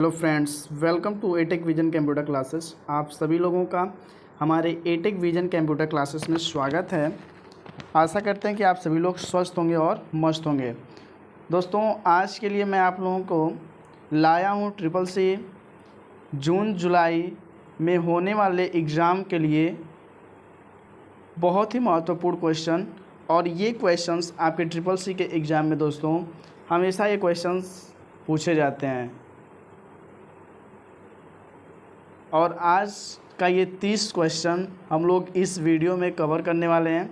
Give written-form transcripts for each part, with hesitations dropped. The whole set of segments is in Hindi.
Hello friends, welcome to Atech Vision computer classes. आप सभी लोगों का हमारे एटेक विजन कंप्यूटर क्लासेस में स्वागत है। आशा करते हैं कि आप सभी लोग स्वस्थ होंगे और मस्त होंगे। दोस्तों, आज के लिए मैं आप लोगों को लाया हूँ ट्रिपल सी जून जुलाई में होने वाले एग्ज़ाम के लिए बहुत ही महत्वपूर्ण क्वेश्चन। और ये क्वेश्चंस आपके ट्रिपल सी के एग्ज़ाम में दोस्तों हमेशा ये क्वेश्चंस पूछे जाते हैं। और आज का ये 30 क्वेश्चन हम लोग इस वीडियो में कवर करने वाले हैं।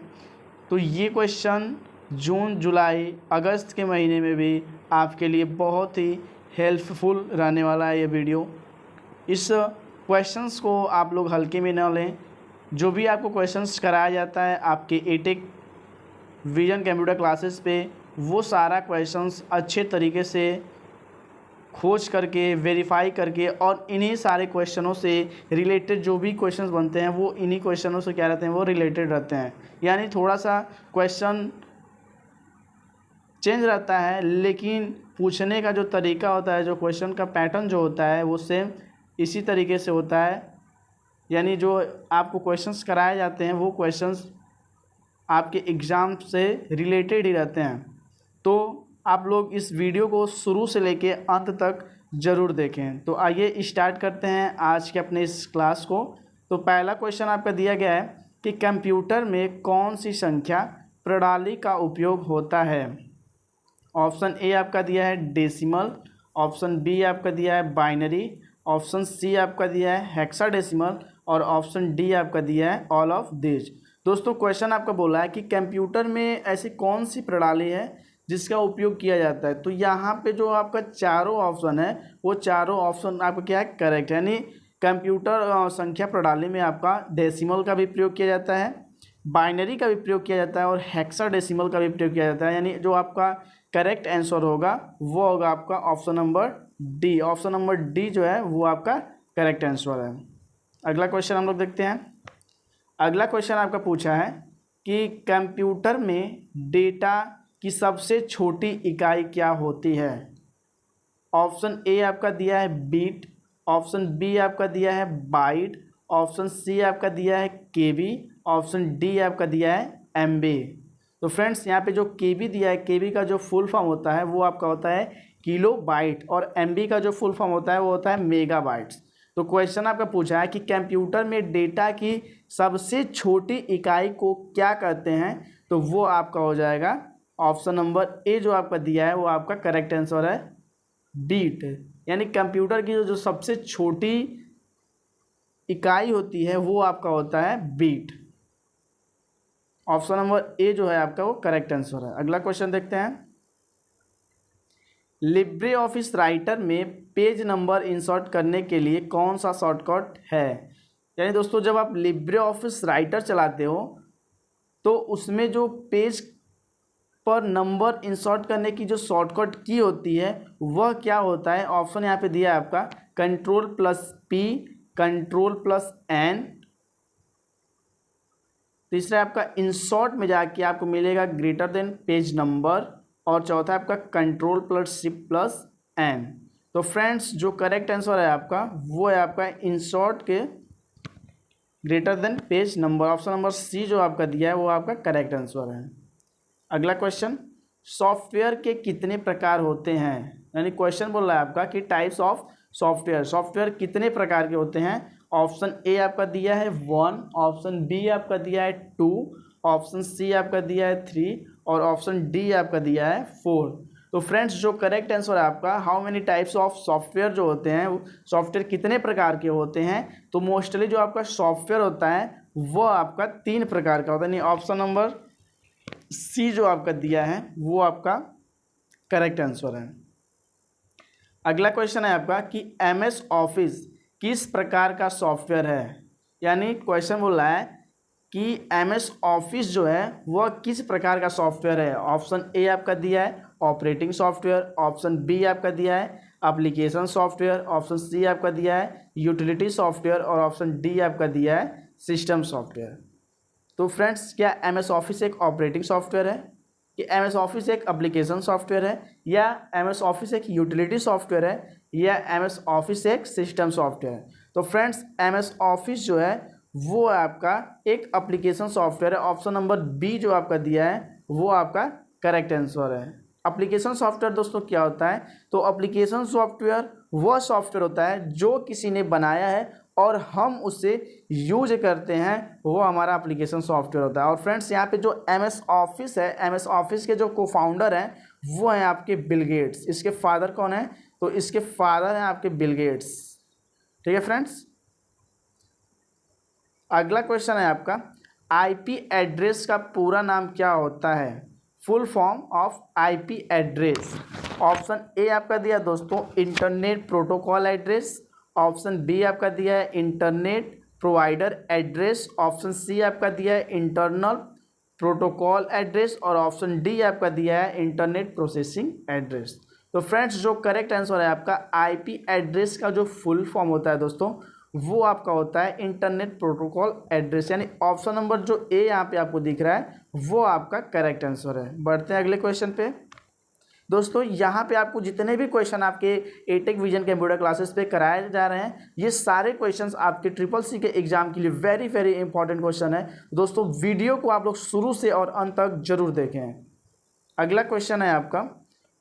तो ये क्वेश्चन जून जुलाई अगस्त के महीने में भी आपके लिए बहुत ही हेल्पफुल रहने वाला है ये वीडियो। इस क्वेश्चंस को आप लोग हल्के में न लें। जो भी आपको क्वेश्चंस कराया जाता है आपके एटेक विजन कंप्यूटर क्लासेस पे, वो सारा क्वेश्चंस अच्छे तरीके से खोज करके वेरीफाई करके और इन्हीं सारे क्वेश्चनों से रिलेटेड जो भी क्वेश्चंस बनते हैं वो इन्हीं क्वेश्चनों से क्या रहते हैं, वो रिलेटेड रहते हैं। यानी थोड़ा सा क्वेश्चन चेंज रहता है, लेकिन पूछने का जो तरीका होता है, जो क्वेश्चन का पैटर्न जो होता है, वो सेम इसी तरीके से होता है। यानी जो आपको क्वेश्चंस कराए जाते हैं वो क्वेश्चंस आपके एग्ज़ाम से रिलेटेड ही रहते हैं। तो आप लोग इस वीडियो को शुरू से लेके अंत तक ज़रूर देखें। तो आइए स्टार्ट करते हैं आज के अपने इस क्लास को। तो पहला क्वेश्चन आपका दिया गया है कि कंप्यूटर में कौन सी संख्या प्रणाली का उपयोग होता है। ऑप्शन ए आपका दिया है डेसिमल, ऑप्शन बी आपका दिया है बाइनरी, ऑप्शन सी आपका दिया है हेक्साडेसिमल और ऑप्शन डी आपका दिया है ऑल ऑफ दिस। दोस्तों, क्वेश्चन आपका बोला है कि कंप्यूटर में ऐसी कौन सी प्रणाली है जिसका उपयोग किया जाता है। तो यहाँ पे जो आपका चारों ऑप्शन है वो चारों ऑप्शन आपका क्या है, करेक्ट है। यानी कंप्यूटर संख्या प्रणाली में आपका डेसिमल का भी प्रयोग किया जाता है, बाइनरी का भी प्रयोग किया जाता है और हेक्साडेसिमल का भी प्रयोग किया जाता है। यानी जो आपका करेक्ट आंसर होगा वो होगा आपका option number D. Option number D जो है वो आपका करेक्ट आंसर है। अगला क्वेश्चन हम लोग देखते हैं। अगला क्वेश्चन आपका पूछा है कि कंप्यूटर में डेटा की सबसे छोटी इकाई क्या होती है। ऑप्शन ए आपका दिया है बीट, ऑप्शन बी आपका दिया है बाइट, ऑप्शन सी आपका दिया है केबी, ऑप्शन डी आपका दिया है एमबी। तो फ्रेंड्स, यहाँ पे जो केबी दिया है, केबी का जो फुल फॉर्म होता है वो आपका होता है किलो बाइट और एमबी का जो फुल फॉर्म होता है वो होता है मेगा बाइट्स। तो क्वेश्चन आपका पूछा है कि कंप्यूटर में डेटा की सबसे छोटी इकाई को क्या कहते हैं। तो वो आपका हो जाएगा ऑप्शन नंबर ए जो आपका दिया है वो आपका करेक्ट आंसर है बीट। यानी कंप्यूटर की जो सबसे छोटी इकाई होती है वो आपका होता है बीट। ऑप्शन नंबर ए जो है आपका वो करेक्ट आंसर है। अगला क्वेश्चन देखते हैं। लिब्रे ऑफिस राइटर में पेज नंबर इंसर्ट करने के लिए कौन सा शॉर्टकट है। यानी दोस्तों, जब आप लिब्रे ऑफिस राइटर चलाते हो तो उसमें जो पेज पर नंबर इंसर्ट करने की जो शॉर्टकट की होती है वह क्या होता है। ऑप्शन यहाँ पे दिया है आपका control plus P, control plus N, तीसरा आपका इंसर्ट में जाके आपको मिलेगा ग्रेटर देन पेज नंबर और चौथा आपका control plus shift plus N. तो फ्रेंड्स, जो करेक्ट आंसर है आपका वो है आपका इंसर्ट के greater than page number. Option number C जो आपका दिया है वो आपका करेक्ट आंसर है। अगला क्वेश्चन, सॉफ्टवेयर के कितने प्रकार होते हैं। यानी क्वेश्चन बोल रहा है आपका कि टाइप्स ऑफ सॉफ्टवेयर, सॉफ्टवेयर कितने प्रकार के होते हैं। ऑप्शन ए आपका दिया है 1, ऑप्शन बी आपका दिया है 2, ऑप्शन सी आपका दिया है 3 और ऑप्शन डी आपका दिया है 4। तो फ्रेंड्स, जो करेक्ट आंसर है आपका how many types of software जो होते हैं, सॉफ्टवेयर कितने प्रकार के होते हैं, तो मोस्टली जो आपका सॉफ्टवेयर होता है वो आपका 3 प्रकार का होता है। यानी ऑप्शन नंबर सी जो आपका दिया है वो आपका करेक्ट आंसर है। अगला क्वेश्चन है आपका कि एमएस ऑफिस किस प्रकार का सॉफ्टवेयर है। यानी क्वेश्चन बोल रहा है कि एमएस ऑफिस जो है वह किस प्रकार का सॉफ्टवेयर है। ऑप्शन ए आपका दिया है ऑपरेटिंग सॉफ्टवेयर, ऑप्शन बी आपका दिया है एप्लीकेशन सॉफ्टवेयर, ऑप्शन सी आपका दिया है यूटिलिटी सॉफ्टवेयर और ऑप्शन डी आपका दिया है सिस्टम सॉफ्टवेयर। तो फ्रेंड्स, क्या एमएस ऑफिस एक ऑपरेटिंग सॉफ्टवेयर है, कि एमएस ऑफिस एक एप्लीकेशन सॉफ्टवेयर है, या एमएस ऑफिस एक यूटिलिटी सॉफ्टवेयर है, या MS ऑफिस एक सिस्टम सॉफ्टवेयर? तो फ्रेंड्स MS ऑफिस जो है वो आपका एक एप्लीकेशन सॉफ्टवेयर है। ऑप्शन नंबर बी जो आपका दिया है वो आपका करेक्ट आंसर है। एप्लीकेशन सॉफ्टवेयर दोस्तों क्या होता है? तो एप्लीकेशन सॉफ्टवेयर वह सॉफ्टवेयर होता है जो किसी ने बनाया है और हम उसे यूज करते हैं, वो हमारा एप्लीकेशन सॉफ्टवेयर होता है। और फ्रेंड्स यहाँ पे जो MS ऑफिस है, MS ऑफिस के जो कोफाउंडर हैं वो हैं आपके बिल गेट्स। इसके फादर कौन है? तो इसके फादर हैं आपके बिल गेट्स। ठीक है फ्रेंड्स। अगला क्वेश्चन है आपका, IP एड्रेस का पूरा नाम क्या होता है? Full form of IP address. Option A आपका दिया दोस्तों internet protocol address, option B आपका दिया है internet provider address, option C आपका दिया है इंटरनल प्रोटोकॉल एड्रेस और ऑप्शन डी आपका दिया है इंटरनेट प्रोसेसिंग एड्रेस। तो फ्रेंड्स जो करेक्ट आंसर है आपका IP एड्रेस का जो फुल फॉर्म होता है दोस्तों वो आपका होता है इंटरनेट प्रोटोकॉल एड्रेस, यानी ऑप्शन नंबर जो ए यहाँ पे आपको दिख रहा है वो आपका करेक्ट आंसर है। बढ़ते हैं अगले क्वेश्चन पे। दोस्तों यहाँ पे आपको जितने भी क्वेश्चन आपके एटेक विजन कंप्यूटर क्लासेस पे कराए जा रहे हैं ये सारे क्वेश्चंस आपके CCC के एग्जाम के लिए वेरी वेरी इंपॉर्टेंट क्वेश्चन है। दोस्तों वीडियो को आप लोग शुरू से और अंत तक जरूर देखें। अगला क्वेश्चन है आपका,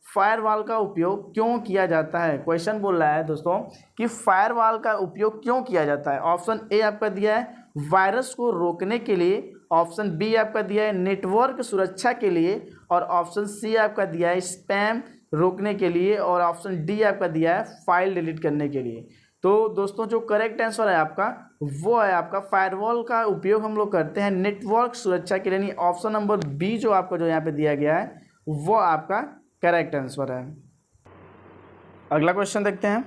फायरवॉल का उपयोग क्यों किया जाता है? क्वेश्चन बोल रहा है दोस्तों कि फायरवॉल का उपयोग क्यों किया जाता है। ऑप्शन ए आपका दिया है वायरस को रोकने के लिए, ऑप्शन बी आपका दिया है नेटवर्क सुरक्षा के लिए और ऑप्शन सी आपका दिया है स्पैम रोकने के लिए और ऑप्शन डी आपका दिया है फाइल डिलीट करने के लिए। तो दोस्तों जो करेक्ट आंसर है आपका वो है आपका फायरवॉल का उपयोग हम लोग करते हैं नेटवर्क सुरक्षा के लिए, यानी ऑप्शन नंबर बी जो आपको जो यहाँ पे दिया गया है वो आपका करेक्ट आंसर है। अगला क्वेश्चन देखते हैं।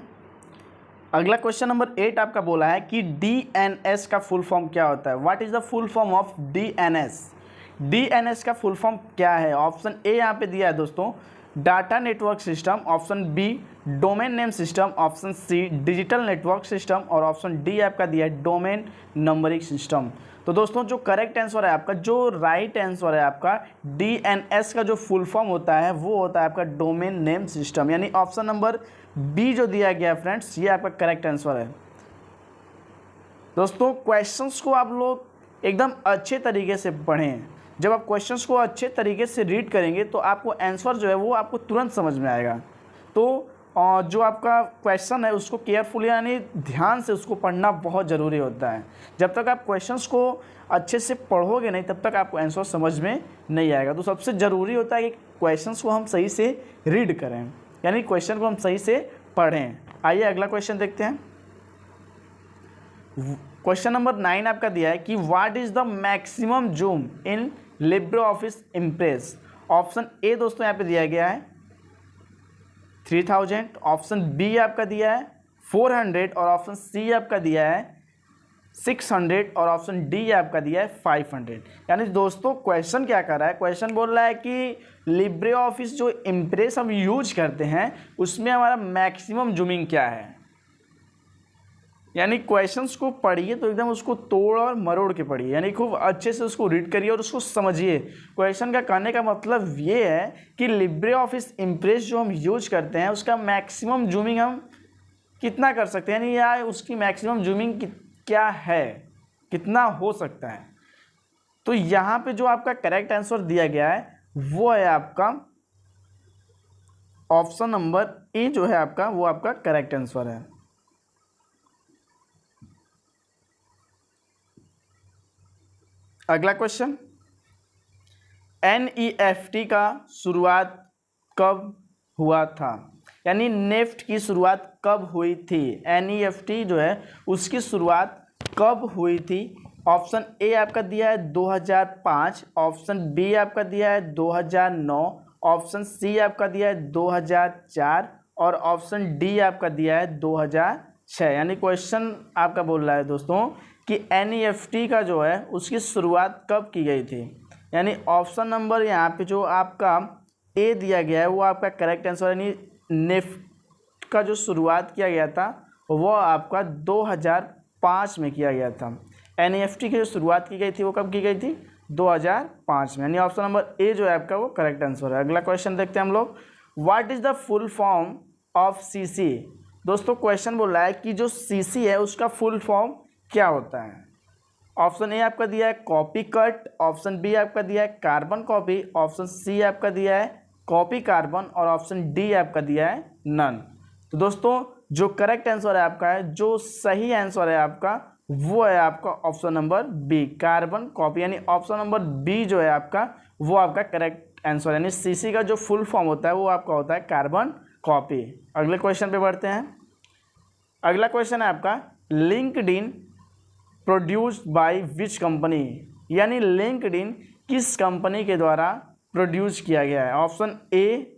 अगला क्वेश्चन नंबर 8 आपका बोला है कि DNS का फुल फॉर्म क्या होता है? What is the full form of DNS? DNS का फुल फॉर्म क्या है? ऑप्शन ए यहाँ पे दिया है दोस्तों data network system, option B domain name system, option C digital network system और ऑप्शन डी आपका दिया है डोमेन नंबरिंग सिस्टम। तो दोस्तों जो करेक्ट आंसर है आपका, जो राइट आंसर है आपका, DNS का जो फुल फॉर्म होता है वो होता है आपका डोमेन नेम सिस्टम, यानी ऑप्शन नंबर बी जो दिया गया है फ्रेंड्स ये आपका करेक्ट आंसर है। दोस्तों क्वेश्चंस को आप लोग एकदम अच्छे तरीके से पढ़ें। जब आप क्वेश्चंस को अच्छे तरीके से रीड करेंगे तो आपको आंसर जो है वो आपको तुरंत समझ में आएगा। तो जो आपका क्वेश्चन है उसको केयरफुली यानी ध्यान से उसको पढ़ना बहुत ज़रूरी होता है। जब तक आप क्वेश्चंस को अच्छे से पढ़ोगे नहीं तब तक आपको आंसर समझ में नहीं आएगा। तो सबसे ज़रूरी होता है कि क्वेश्चंस को हम सही से रीड करें, यानी क्वेश्चन को हम सही से पढ़ें। आइए अगला क्वेश्चन देखते हैं। क्वेश्चन नंबर 9 आपका दिया है कि what is the maximum zoom in Libre impress? Option A दोस्तों यहाँ पे दिया गया है 3000, ऑप्शन बी आपका दिया है 400 और ऑप्शन सी आपका दिया है 600 और ऑप्शन डी आपका दिया है 500। यानी दोस्तों क्वेश्चन क्या कर रहा है? क्वेश्चन बोल रहा है कि लिब्रे ऑफिस जो इम्प्रेस हम यूज करते हैं उसमें हमारा मैक्सिमम जूमिंग क्या है। यानी क्वेश्चंस को पढ़िए तो एकदम उसको तोड़ और मरोड़ के पढ़िए, यानी खूब अच्छे से उसको रीड करिए और उसको समझिए। क्वेश्चन का कहने का मतलब ये है कि लिब्रे ऑफिस इम्प्रेस जो हम यूज करते हैं उसका मैक्सिमम जूमिंग हम कितना कर सकते हैं, यानी या उसकी मैक्सिमम जूमिंग क्या है, कितना हो सकता है। तो यहाँ पे जो आपका करेक्ट आंसर दिया गया है वो है आपका ऑप्शन नंबर ए जो है आपका वो आपका करेक्ट आंसर है। अगला क्वेश्चन, NEFT का शुरुआत कब हुआ था? यानी नेफ्ट की शुरुआत कब हुई थी? NEFT जो है उसकी शुरुआत कब हुई थी? ऑप्शन ए आपका दिया है 2005, ऑप्शन बी आपका दिया है 2009, ऑप्शन सी आपका दिया है 2004 और ऑप्शन डी आपका दिया है 2006। यानी क्वेश्चन आपका बोल रहा है दोस्तों कि NEFT का जो है उसकी शुरुआत कब की गई थी। यानी ऑप्शन नंबर यहाँ पे जो आपका ए दिया गया है वो आपका करेक्ट आंसर, यानी नेफ्ट का जो शुरुआत किया गया था वो आपका 2005 में किया गया था। NEFT की जो शुरुआत की गई थी वो कब की गई थी? 2005 में, यानी ऑप्शन नंबर ए जो है आपका वो करेक्ट आंसर है। अगला क्वेश्चन देखते हैं हम लोग, what is the full form of CC? दोस्तों क्वेश्चन बोल रहा है कि जो सीसी है उसका फुल फॉर्म क्या होता है। ऑप्शन ए आपका दिया है कॉपी कट, ऑप्शन बी आपका दिया है कार्बन कॉपी, ऑप्शन सी आपका दिया है कॉपी कार्बन और ऑप्शन डी आपका दिया है नन। तो दोस्तों जो करेक्ट आंसर है आपका है, जो सही आंसर है आपका वो है आपका option number B carbon copy, यानी ऑप्शन नंबर बी जो है आपका वो आपका करेक्ट आंसर, यानी सीसी का जो फुल फॉर्म होता है वो आपका होता है कार्बन कॉपी। अगले क्वेश्चन पे बढ़ते हैं। अगला क्वेश्चन है आपका LinkedIn produced by which company, यानी लिंक्डइन किस कंपनी के द्वारा प्रोड्यूस किया गया है। Option A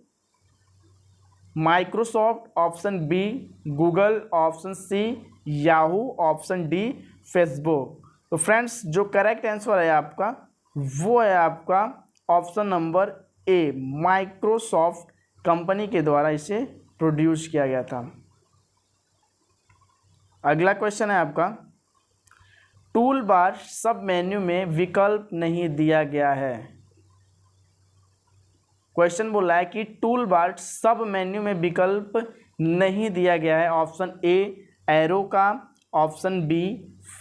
Microsoft, option B Google, option C Yahoo, option D Facebook. तो फ्रेंड्स जो करेक्ट आंसर है आपका वो है आपका option number A Microsoft company के द्वारा इसे प्रोड्यूस किया गया था। अगला क्वेश्चन है आपका टूल बार सब मेन्यू में विकल्प नहीं दिया गया है। क्वेश्चन बोल रहा है कि टूल बार सब मेन्यू में विकल्प नहीं दिया गया है। ऑप्शन ए एरो का, ऑप्शन बी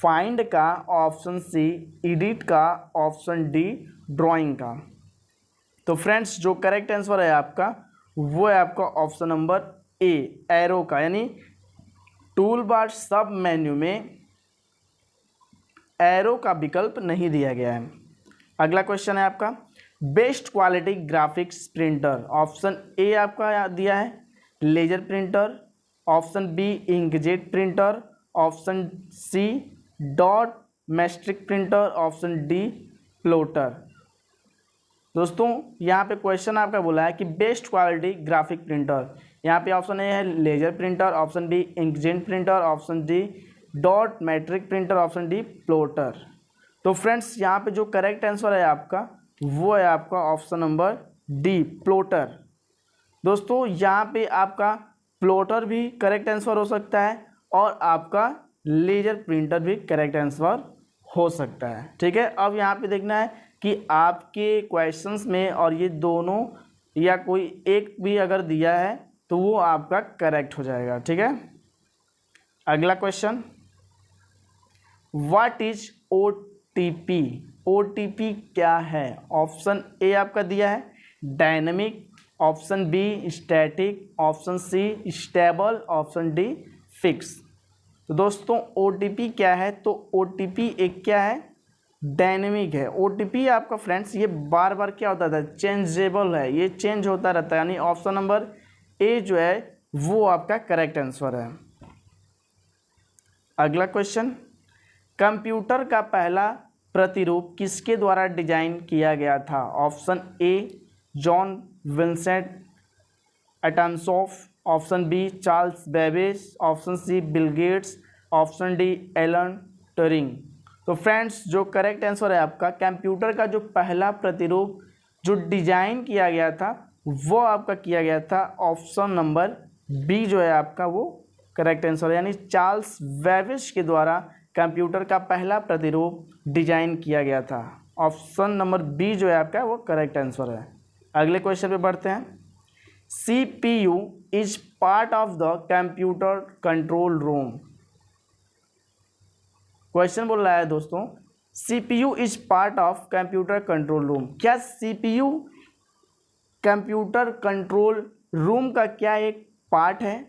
फाइंड का, ऑप्शन सी एडिट का, ऑप्शन डी ड्राइंग का। तो फ्रेंड्स जो करेक्ट आंसर है आपका वो है आपका ऑप्शन नंबर ए एरो का, यानी टूल बार सब मेन्यू में एरो का विकल्प नहीं दिया गया है। अगला क्वेश्चन है आपका best quality graphics printer. Option A आपका दिया है laser printer, option B inkjet printer, option C dot matrix printer, option D plotter. दोस्तों यहाँ पे क्वेश्चन आपका बोला है कि बेस्ट क्वालिटी ग्राफिक प्रिंटर, यहाँ पे ऑप्शन ए है laser printer, option B inkjet printer, option D dot matrix printer, option D plotter. तो फ्रेंड्स यहाँ पे जो करेक्ट आंसर है आपका वो है आपका ऑप्शन नंबर डी प्लोटर। दोस्तों यहाँ पे आपका प्लोटर भी करेक्ट आंसर हो सकता है और आपका लेजर प्रिंटर भी करेक्ट आंसर हो सकता है। ठीक है, अब यहाँ पे देखना है कि आपके क्वेश्चंस में और ये दोनों या कोई एक भी अगर दिया है तो वो आपका करेक्ट हो जाएगा। ठीक है, अगला question what is OTP। OTP क्या है। ऑप्शन ए आपका दिया है dynamic, option B static, option C stable, option D fix. तो दोस्तों OTP क्या है, तो OTP एक क्या है डायनेमिक है। OTP आपका फ्रेंड्स ये बार बार क्या होता है चेंजेबल है, ये चेंज होता रहता है, यानी ऑप्शन नंबर ए जो है वो आपका करेक्ट आंसर है। अगला क्वेश्चन कंप्यूटर का पहला प्रतिरूप किसके द्वारा डिजाइन किया गया था। Option A John Vincent Atanasoff, option B Charles Babbage, option C Bill Gates, option D Alan Turing. तो फ्रेंड्स जो करेक्ट आंसर है आपका कंप्यूटर का जो पहला प्रतिरूप जो डिजाइन किया गया था वो आपका किया गया था ऑप्शन नंबर बी जो है आपका वो करेक्ट आंसर है, यानी चार्ल्स बेबेज के द्वारा कंप्यूटर का पहला प्रतिरूप डिजाइन किया गया था। ऑप्शन नंबर बी जो है आपका वो करेक्ट आंसर है। अगले क्वेश्चन पे बढ़ते हैं CPU is part of the computer control room. Question बोल रहा है दोस्तों CPU is part of computer control room. क्या CPU कंप्यूटर कंट्रोल रूम का क्या एक पार्ट है।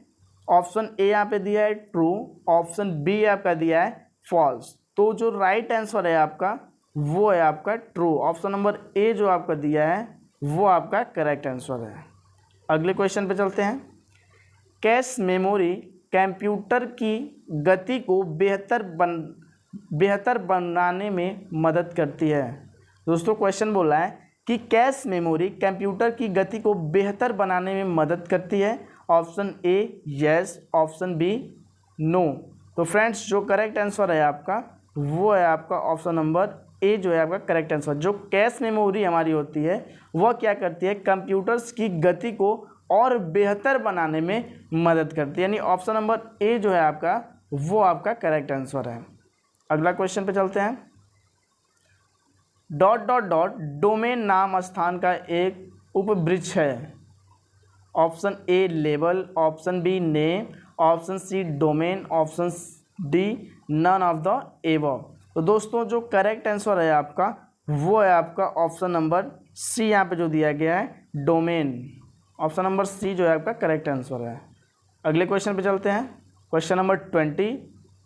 ऑप्शन ए यहाँ पे दिया है ट्रू, ऑप्शन बी आपका दिया है फॉल्स। तो जो राइट आंसर है आपका वो है आपका ट्रू, ऑप्शन नंबर ए जो आपका दिया है वो आपका करेक्ट आंसर है। अगले क्वेश्चन पे चलते हैं कैश मेमोरी कंप्यूटर की गति को बेहतर बनाने में मदद करती है। दोस्तों क्वेश्चन बोल रहा है कि कैश मेमोरी कंप्यूटर की गति को बेहतर बनाने में मदद करती है। Option A yes, option B no. तो फ्रेंड्स जो करेक्ट आंसर है आपका वो है आपका ऑप्शन नंबर ए जो है आपका करेक्ट आंसर। जो कैश मेमोरी हमारी होती है वह क्या करती है कंप्यूटर्स की गति को और बेहतर बनाने में मदद करती है, यानी ऑप्शन नंबर ए जो है आपका वो आपका करेक्ट आंसर है। अगला क्वेश्चन पे चलते हैं डॉट डॉट डॉट डोमेन नाम स्थान का एक उपवृक्ष है। Option A label, option B name, option C domain, option D none of the above. तो दोस्तों जो करेक्ट आंसर है आपका वो है आपका ऑप्शन नंबर सी, यहाँ पे जो दिया गया है डोमेन। ऑप्शन नंबर सी जो है आपका करेक्ट आंसर है। अगले क्वेश्चन पे चलते हैं। क्वेश्चन नंबर 20,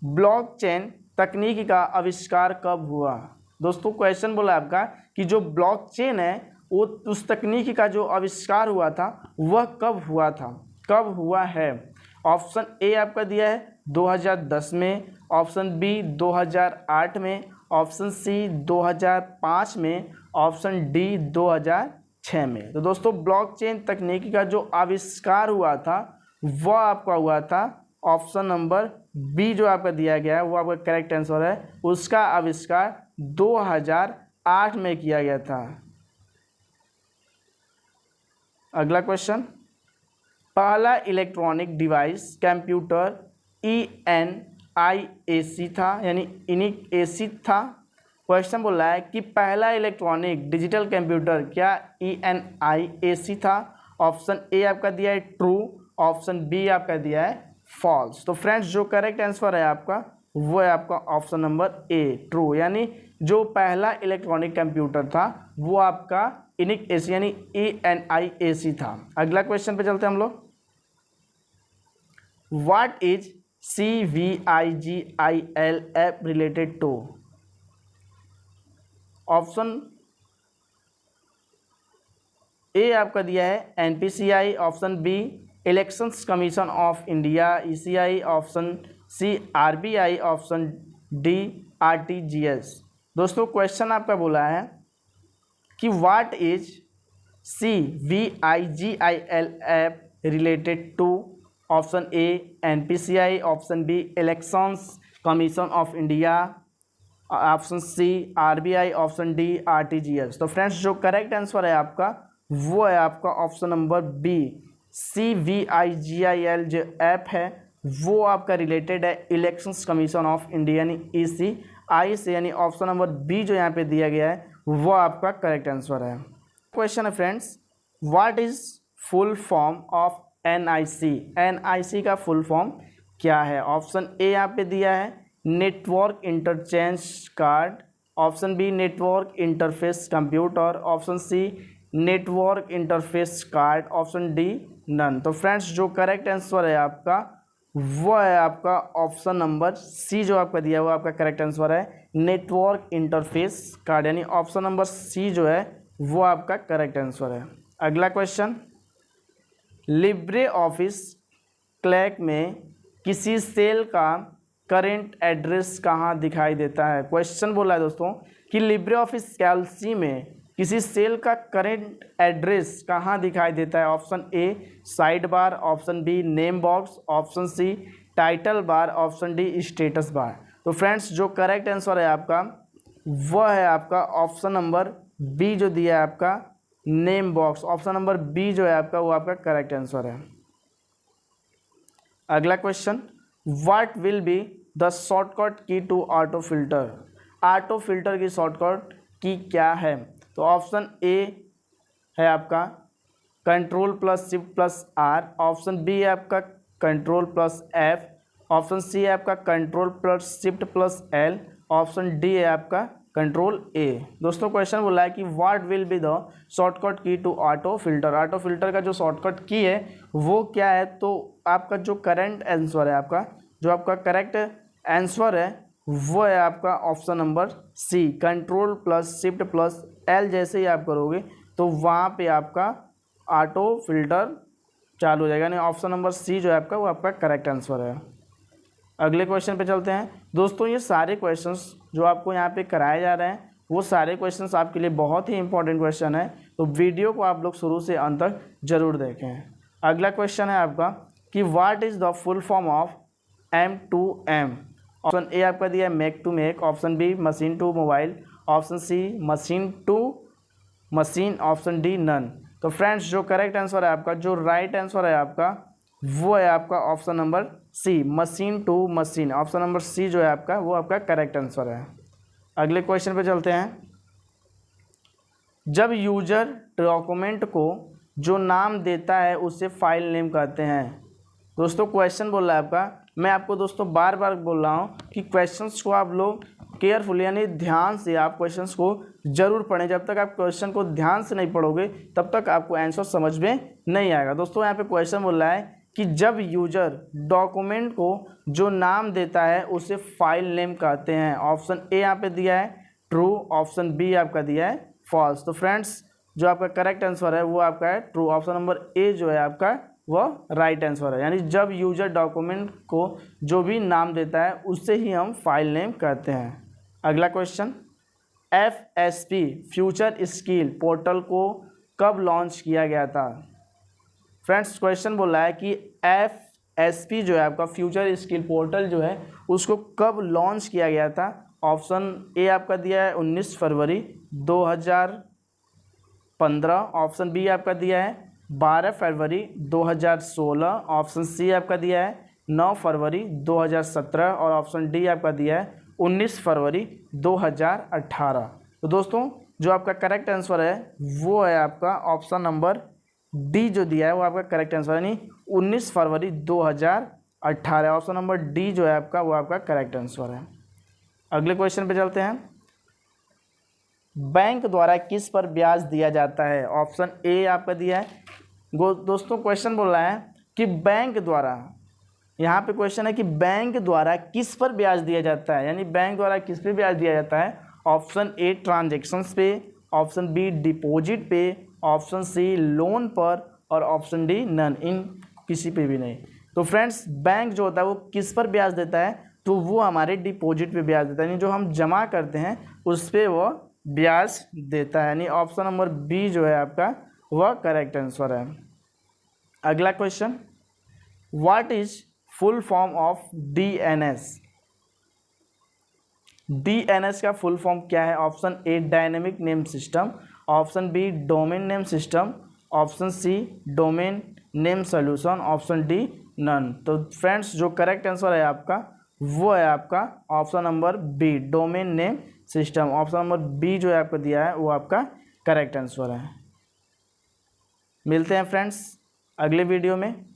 ब्लॉकचेन तकनीक का आविष्कार कब हुआ। दोस्तों क्वेश्चन बोला आपका कि जो ब्लॉकचेन है वो उस तकनीक का जो आविष्कार हुआ था वह कब हुआ था, कब हुआ है। ऑप्शन ए आपका दिया है 2010 में, ऑप्शन बी 2008 में, ऑप्शन सी 2005 में, ऑप्शन डी 2006 में। तो दोस्तों ब्लॉकचेन तकनीक का जो आविष्कार हुआ था वह आपका हुआ था ऑप्शन नंबर बी जो आपका दिया गया है वो आपका करेक्ट आंसर है। उसका आविष्कार 2008 में किया गया था। अगला क्वेश्चन, पहला इलेक्ट्रॉनिक डिवाइस कंप्यूटर ENIAC था, यानी इनिक एसी था। क्वेश्चन बोल रहा है कि पहला इलेक्ट्रॉनिक डिजिटल कंप्यूटर क्या ENIAC था। ऑप्शन ए आपका दिया है ट्रू, ऑप्शन बी आपका दिया है फॉल्स। तो फ्रेंड्स जो करेक्ट आंसर है आपका वो है आपका ऑप्शन नंबर ए ट्रू, यानी जो पहला इलेक्ट्रॉनिक कंप्यूटर था वो आपका इनिक एसी यानी ENIAC था। अगला क्वेश्चन पे चलते हैं हम लोग। What is CVIGIL app related to. Option A आपका दिया है NPCI, option B elections commission of India ECI, option C RBI, option D RTGS। दोस्तों क्वेश्चन आपका बोला है कि what is CVIGIL app related to. Option A NPCI, option B elections commission of India, option C RBI, option D RTGS। तो फ्रेंड्स जो करेक्ट आंसर है आपका वो है आपका ऑप्शन नंबर बी CVIGIL जो ऐप है वो आपका रिलेटेड है इलेक्शंस कमीशन ऑफ इंडिया यानी ECI से, यानी ऑप्शन नंबर बी जो यहाँ पे दिया गया है वो आपका करेक्ट आंसर है। क्वेश्चन है friends, what is full form of NIC। NIC का फुल फॉर्म क्या है। ऑप्शन ए यहाँ पे दिया है network interchange card, option B network interface computer, option C network interface card, option D none. तो फ्रेंड्स जो करेक्ट आंसर है आपका वो है आपका ऑप्शन नंबर सी जो आपका दिया हुआ आपका करेक्ट आंसर है नेटवर्क इंटरफेस कार्ड, यानी ऑप्शन नंबर सी जो है वो आपका करेक्ट आंसर है। अगला क्वेश्चन, लिब्रे ऑफिस क्लैक में किसी सेल का करेंट एड्रेस कहाँ दिखाई देता है। क्वेश्चन बोला है दोस्तों कि लिब्रे ऑफिस कैल्सी में किसी सेल का करेंट एड्रेस कहाँ दिखाई देता है। Option A side bar, option B name box, option C title bar, option D status bar. तो फ्रेंड्स जो करेक्ट आंसर है आपका वह है आपका ऑप्शन नंबर बी जो दिया है आपका name box. Option number B जो है आपका वो आपका करेक्ट आंसर है। अगला question, what will be the shortcut key to auto filter. Auto filter की शॉर्टकट की क्या है। तो ऑप्शन ए है आपका control plus shift plus R, option B है आपका control plus F, option C है आपका control plus shift plus L, option D है आपका कंट्रोल A। दोस्तों क्वेश्चन बोला है कि what will be the shortcut key to auto filter. Auto filter का जो शॉर्टकट की है वो क्या है। तो आपका जो करेंट आंसर है आपका जो आपका करेक्ट आंसर है वो है आपका option number C control plus shift plus L। जैसे ही आप करोगे तो वहाँ पे आपका ऑटो फिल्टर चालू हो जाएगा, यानी ऑप्शन नंबर सी जो है आपका वो आपका करेक्ट आंसर है। अगले क्वेश्चन पे चलते हैं। दोस्तों ये सारे क्वेश्चंस जो आपको यहाँ पे कराए जा रहे हैं वो सारे क्वेश्चंस आपके लिए बहुत ही इंपॉर्टेंट क्वेश्चन है, तो वीडियो को आप लोग शुरू से अंत तक जरूर देखें। अगला क्वेश्चन है आपका कि what is the full form of M2M। Option A आपका दिया है make to make, option B machine to mobile, option C machine to machine, option D none. तो फ्रेंड्स जो करेक्ट आंसर है आपका जो राइट आंसर है आपका वो है आपका option number C machine to machine. Option number C जो है आपका वो आपका करेक्ट आंसर है। अगले क्वेश्चन पे चलते हैं। जब यूजर डॉक्यूमेंट को जो नाम देता है उसे फाइल नेम कहते हैं। दोस्तों क्वेश्चन बोल रहा है आपका, मैं आपको दोस्तों बार बार बोल रहा हूँ कि क्वेश्चंस को आप लोग केयरफुली यानी ध्यान से आप क्वेश्चंस को जरूर पढ़ें। जब तक आप क्वेश्चन को ध्यान से नहीं पढ़ोगे तब तक आपको आंसर समझ में नहीं आएगा। दोस्तों यहाँ पे क्वेश्चन बोल रहा है कि जब यूजर डॉक्यूमेंट को जो नाम देता है उसे फाइल नेम कहते हैं। ऑप्शन ए यहाँ पे दिया है ट्रू, ऑप्शन बी आपका दिया है फॉल्स। तो फ्रेंड्स जो आपका करेक्ट आंसर है वो आपका है ट्रू। ऑप्शन नंबर ए जो है आपका वह राइट आंसर है, यानी जब यूजर डॉक्यूमेंट को जो भी नाम देता है उससे ही हम फाइल नेम कहते हैं। अगला question, FSP future skill portal को कब लॉन्च किया गया था। फ्रेंड्स क्वेश्चन बोल रहा है कि FSP जो है आपका फ्यूचर स्किल पोर्टल जो है उसको कब लॉन्च किया गया था। ऑप्शन ए आपका दिया है 19 फरवरी 2015, ऑप्शन बी आपका दिया है 12 फरवरी 2016, ऑप्शन सी आपका दिया है 9 फरवरी 2017 और ऑप्शन डी आपका दिया है 19 फरवरी 2018। तो दोस्तों जो आपका करेक्ट आंसर है वो है आपका ऑप्शन नंबर डी जो दिया है वो आपका करेक्ट आंसर है, यानी 19 फरवरी 2018। ऑप्शन नंबर डी जो है आपका वो आपका करेक्ट आंसर है। अगले क्वेश्चन पे चलते हैं, बैंक द्वारा किस पर ब्याज दिया जाता है। ऑप्शन ए आपका दिया है। दोस्तों क्वेश्चन बोल रहा है कि बैंक द्वारा, यहाँ पे क्वेश्चन है कि बैंक द्वारा किस पर ब्याज दिया जाता है, यानी बैंक द्वारा किस पे ब्याज दिया जाता है। ऑप्शन ए ट्रांजेक्शन्स पे, ऑप्शन बी डिपॉजिट पे, ऑप्शन सी लोन पर और ऑप्शन डी नन, इन किसी पे भी नहीं। तो फ्रेंड्स बैंक जो होता है वो किस पर ब्याज देता है, तो वो हमारे डिपॉजिट पे ब्याज देता है, यानी जो हम जमा करते हैं उस पर वो ब्याज देता है, यानी ऑप्शन नंबर बी जो है आपका वह करेक्ट आंसर है। अगला question, what is full form of DNS। DNS का फुल फॉर्म क्या है। Option A dynamic name system, option B domain name system, option C domain name solution, option D none. तो फ्रेंड्स जो करेक्ट आंसर है आपका वो है आपका option number B domain name system. Option number B जो है आपको दिया है वो आपका करेक्ट आंसर है। मिलते हैं फ्रेंड्स अगले वीडियो में।